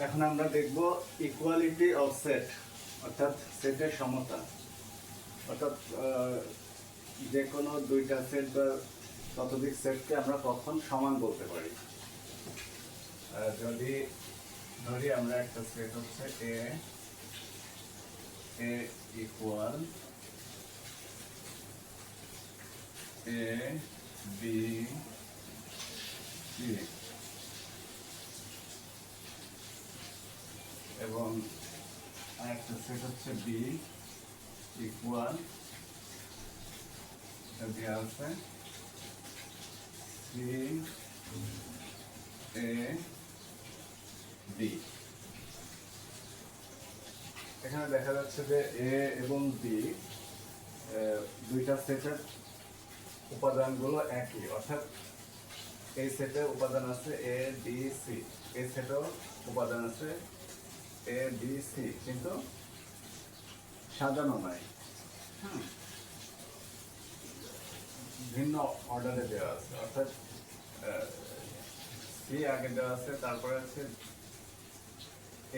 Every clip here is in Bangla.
এখন আমরা দেখব ইকুয়ালিটি অফ সেট, অর্থাৎ সেটের সমতা। অর্থাৎ যে কোনো দুইটা সেট বা ততোধিক সেটকে আমরা কখন সমান বলতে পারি। যদি ধরি আমরা একটা সেট হচ্ছে এ ইকুয়াল এ বি সি এবং আরেকটা সেট হচ্ছে বি ইকুয়াল দেওয়া আছে সি এ বি। এখানে দেখা যাচ্ছে যে এ এবং বি দুইটা সেটের উপাদানগুলো একই, অর্থাৎ এই সেটে উপাদান আছে এ বি সি, এই সেটেও উপাদান আছে এ বি সি, কিন্তু সাজানো নাই, ভিন্ন অর্ডারে দেওয়া আছে। অর্থাৎ সি আগে দেওয়া আছে, তারপরে আছে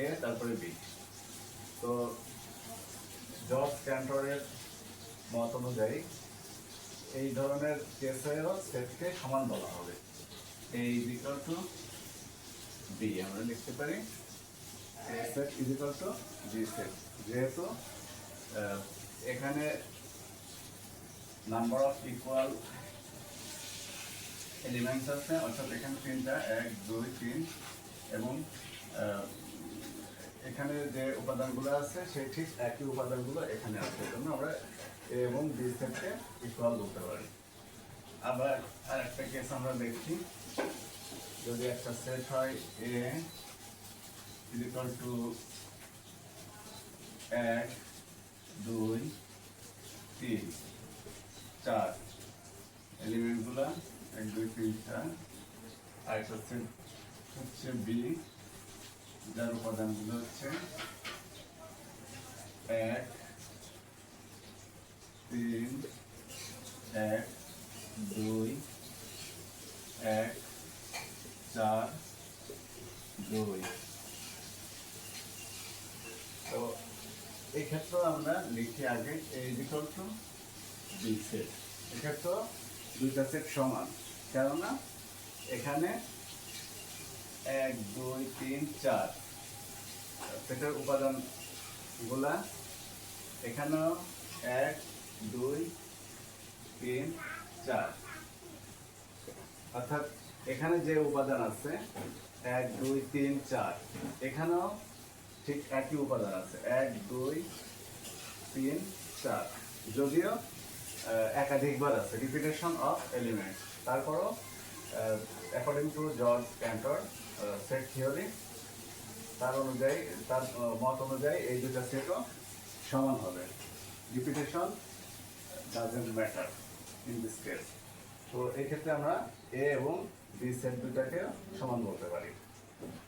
এ, তারপরে বি। তো জর্জ ক্যান্টরের মত অনুযায়ী এই ধরনের কেসেরও সেটকে সমান বলা হবে। A is equal to B আমরা লিখতে পারি A set is equal to B set, যেহেতু এখানে নাম্বার অফ ইকুয়াল এলিমেন্টস আছে, অর্থাৎ এখানে তিনটা, 1 2 3, এবং এখানে যে উপাদানগুলো আছে সেই ঠিক একই উপাদানগুলো এখানে আছে, জন্য আমরা এ এবং বি সেটকে ইকুয়াল বলতে পারি। আবার আরেকটা কেস আমরা দেখি, যদি একটা সেট হয় এ ইজ ইকুয়াল টু 1 2 3 4, এলিমেন্টগুলো 1 2 3 4, আরেকটা সেট হচ্ছে বি যার উপাদানগুলো হচ্ছে 1 3 1 2 1 4 2। তো এই ক্ষেত্রে আমরা লিখি আগে A is equal to B set. এক্ষেত্রে দুইটা সেট সমান, কেননা এখানে 1 2 3 4 সেটের উপাদানগুলা, এখানেও 1 2 3 4, অর্থাৎ এখানে যে উপাদান আছে 1 2 3 4, এখানেও ঠিক একই উপাদান আছে 1 2 3 4, যদিও একাধিকবার আছে, রিপিটেশন অফ এলিমেন্ট। তারপরও according to George ক্যান্টর set theory, তার অনুযায়ী, তার মত অনুযায়ী এই দুটা সেটও সমান হবে। Repetition doesn't matter in this case. তো এই ক্ষেত্রে আমরা এ এবং বি সেট দুটাকে সমান বলতে পারি।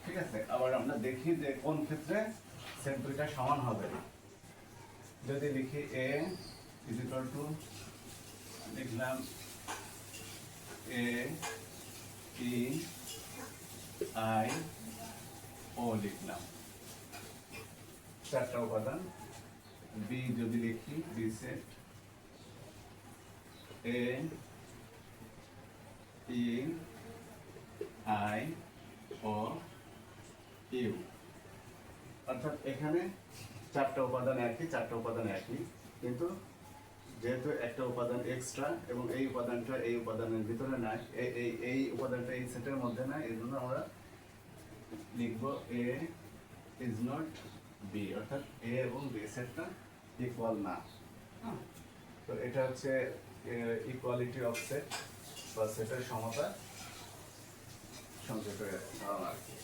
ঠিক আছে, আবার আমরা দেখি যে কোন ক্ষেত্রে সেট দুইটা সমান হবে না। যদি লিখি এ ইজ ইকুয়াল টু, লিখলাম এ ই আই ও, লিখলাম চারটা উপাদান। বি যদি লিখি B set A E I O U, অর্থাৎ এখানে চারটা উপাদান একই, চারটা উপাদান একই, কিন্তু যেহেতু একটা উপাদান এক্সট্রা এবং এই উপাদানটা এই উপাদানের ভিতরে নাই, এই উপাদানটা এই সেটের মধ্যে নাই, এই জন্য আমরা লিখবো এ ইজ নট বি, অর্থাৎ এ এবং বি সেটটা ইকুয়াল না। তো এটা হচ্ছে ইকুয়ালিটি অফ সেট বা সেটের সমতা সংক্ষেপে ধারণা আর কি।